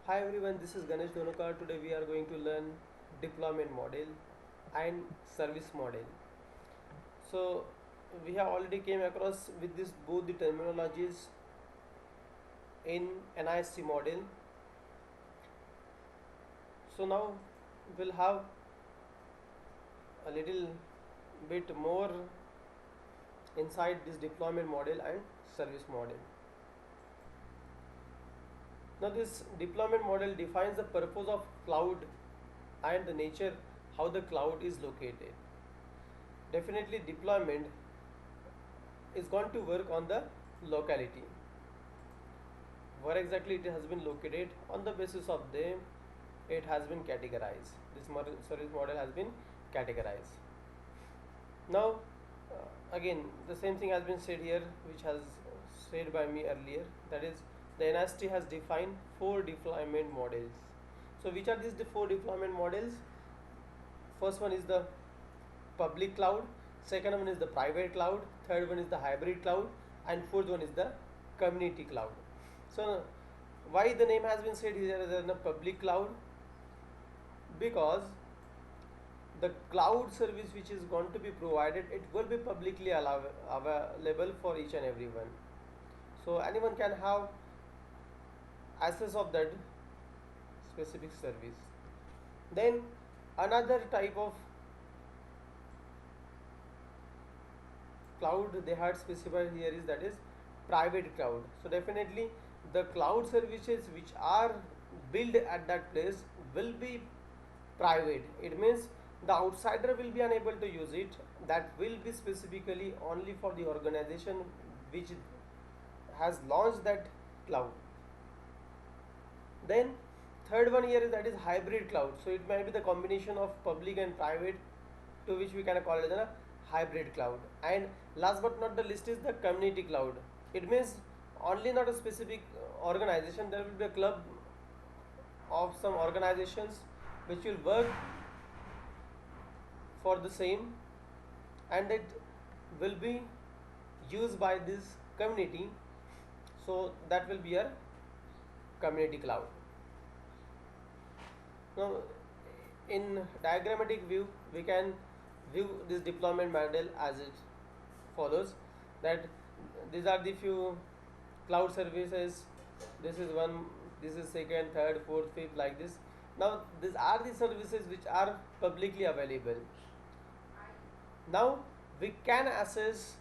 Hi everyone, this is Ganesh Dhonokar. Today we are going to learn deployment model and service model. So we have already came across with this both the terminologies in NIST model. So now we'll have a little bit more inside this deployment model and service model. Now this deployment model defines the purpose of cloud and the nature how the cloud is located. Definitely deployment is going to work on the locality where exactly it has been located. On the basis of them it has been categorized. This service model has been categorized. Now again the same thing has been said here, which has said by me earlier, that is the NIST has defined four deployment models. So which are these the four deployment models? First one is the public cloud, second one is the private cloud, third one is the hybrid cloud, and fourth one is the community cloud. So why the name has been said here as a public cloud? Because the cloud service which is going to be provided, it will be publicly available for each and everyone. So anyone can have access of that specific service. Then another type of cloud they had specified here is, that is private cloud. So definitely the cloud services which are built at that place will be private. It means the outsider will be unable to use it. That will be specifically only for the organization which has launched that cloud. Then third one here is, that is hybrid cloud. So it may be the combination of public and private, to which we can call it a hybrid cloud. And last but not the least is the community cloud. It means only not a specific organization, there will be a club of some organizations which will work for the same, and it will be used by this community. So that will be a community cloud. Now in diagrammatic view we can view this deployment model as it follows, that these are the few cloud services. This is one, this is second, third, fourth, fifth, like this. Now these are the services which are publicly available. Now we can access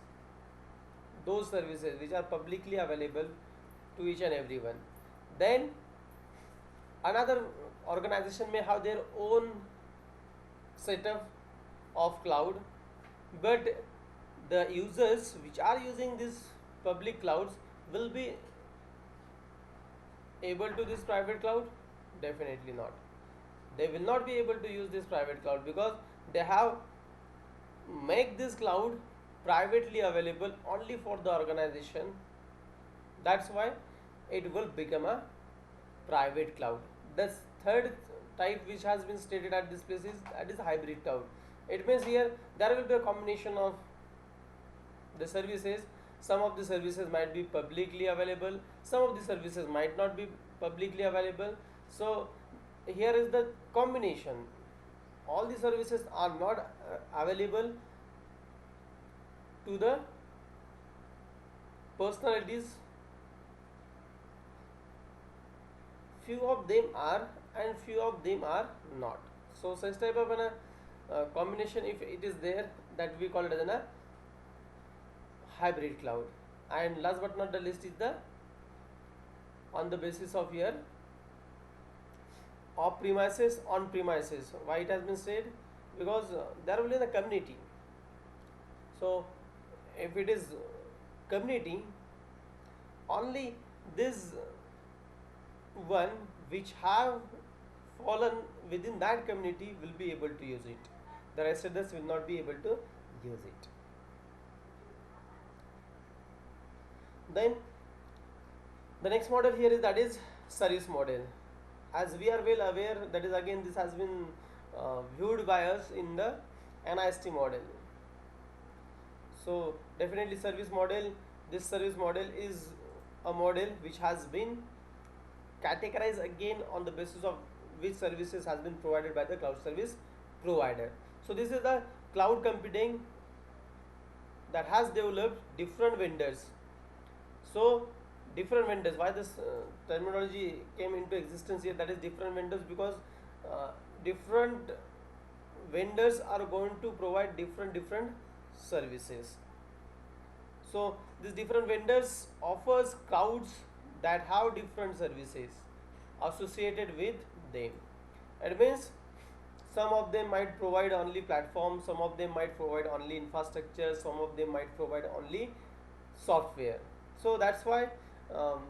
those services which are publicly available to each and everyone. Then another organization may have their own setup of cloud, but the users which are using this public clouds will be able to this private cloud? Definitely not. They will not be able to use this private cloud because they have make this cloud privately available only for the organization. That's why it will become a private cloud. The third type which has been stated at this place is, that is hybrid cloud. It means here there will be a combination of the services. Some of the services might be publicly available, some of the services might not be publicly available. So here is the combination. All the services are not available to the personalities. Few of them are and few of them are not. So such type of an combination, if it is there, that we call it as a hybrid cloud. And last but not the least is the, on the basis of here, off premises, on premises. Why it has been said? Because there will be the community. So if it is community, only this one which have fallen within that community will be able to use it. The rest of us will not be able to use it. Then the next model here is, that is service model. As we are well aware, that is again this has been viewed by us in the NIST model. So definitely service model, this service model is a model which has been categorized again on the basis of which services has been provided by the cloud service provider. So this is the cloud computing that has developed different vendors. So different vendors, why this terminology came into existence here, that is different vendors, because different vendors are going to provide different services. So these different vendors offers clouds that have different services associated with them. It means some of them might provide only platform, some of them might provide only infrastructure, some of them might provide only software. So that's why um,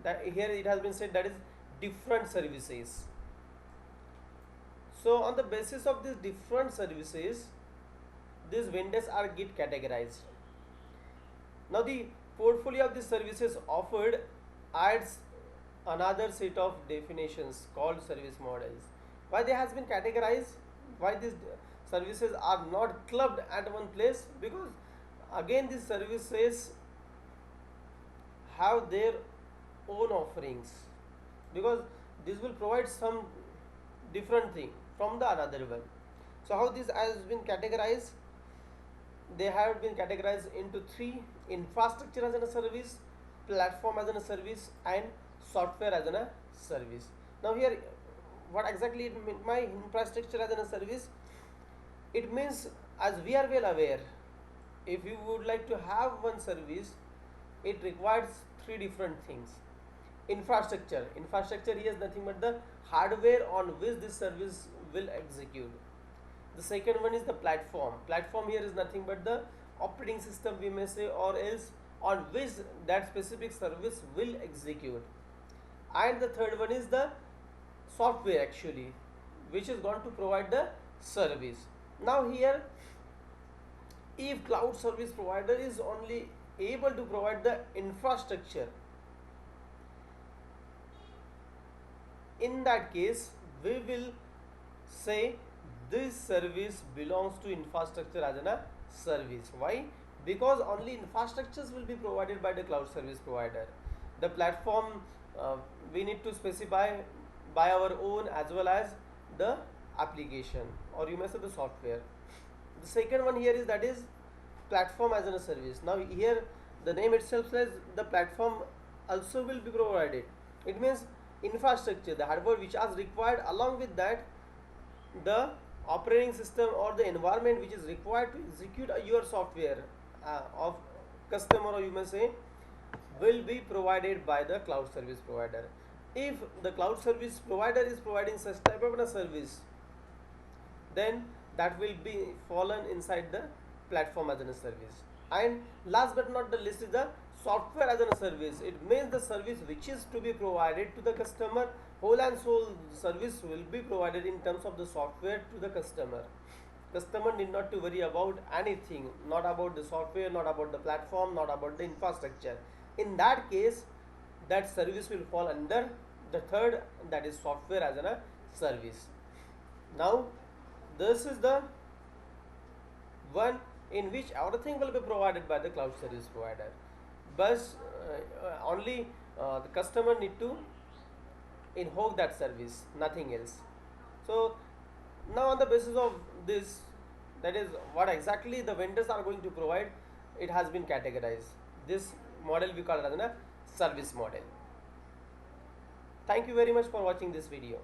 that here it has been said that is different services. So on the basis of these different services, these vendors are get categorized. Now the portfolio of these services offered adds another set of definitions called service models. Why they has been categorized? Why these services are not clubbed at one place? Because again these services have their own offerings, because this will provide some different thing from the another one. So how this has been categorized? They have been categorized into three: infrastructure as a service, platform as a service, and software as a service. Now here, what exactly it mean by infrastructure as a service? It means, as we are well aware, if you would like to have one service, it requires three different things. Infrastructure here is nothing but the hardware on which this service will execute. The second one is the platform here is nothing but the operating system, we may say, or else on which that specific service will execute. And the third one is the software actually, which is going to provide the service. Now here, if cloud service provider is only able to provide the infrastructure, in that case we will say this service belongs to infrastructure as a service. Why? Because only infrastructures will be provided by the cloud service provider. The platform we need to specify by our own, as well as the application, or you may say the software. The second one here is, that is platform as a service. Now here the name itself says the platform also will be provided. It means infrastructure, the hardware which is required, along with that the operating system or the environment which is required to execute your software of customer, or you may say, will be provided by the cloud service provider. If the cloud service provider is providing such type of a service, then that will be fallen inside the platform as a service. And last but not the least is the software as a service. It means the service which is to be provided to the customer, whole and soul service will be provided in terms of the software to the customer. Customer need not to worry about anything, not about the software, not about the platform, not about the infrastructure. In that case, that service will fall under the third, that is software as a service. Now this is the one in which everything will be provided by the cloud service provider, but only the customer need to invoke that service, nothing else. So now on the basis of this, that is what exactly the vendors are going to provide, it has been categorized. This model we call it as a service model. Thank you very much for watching this video.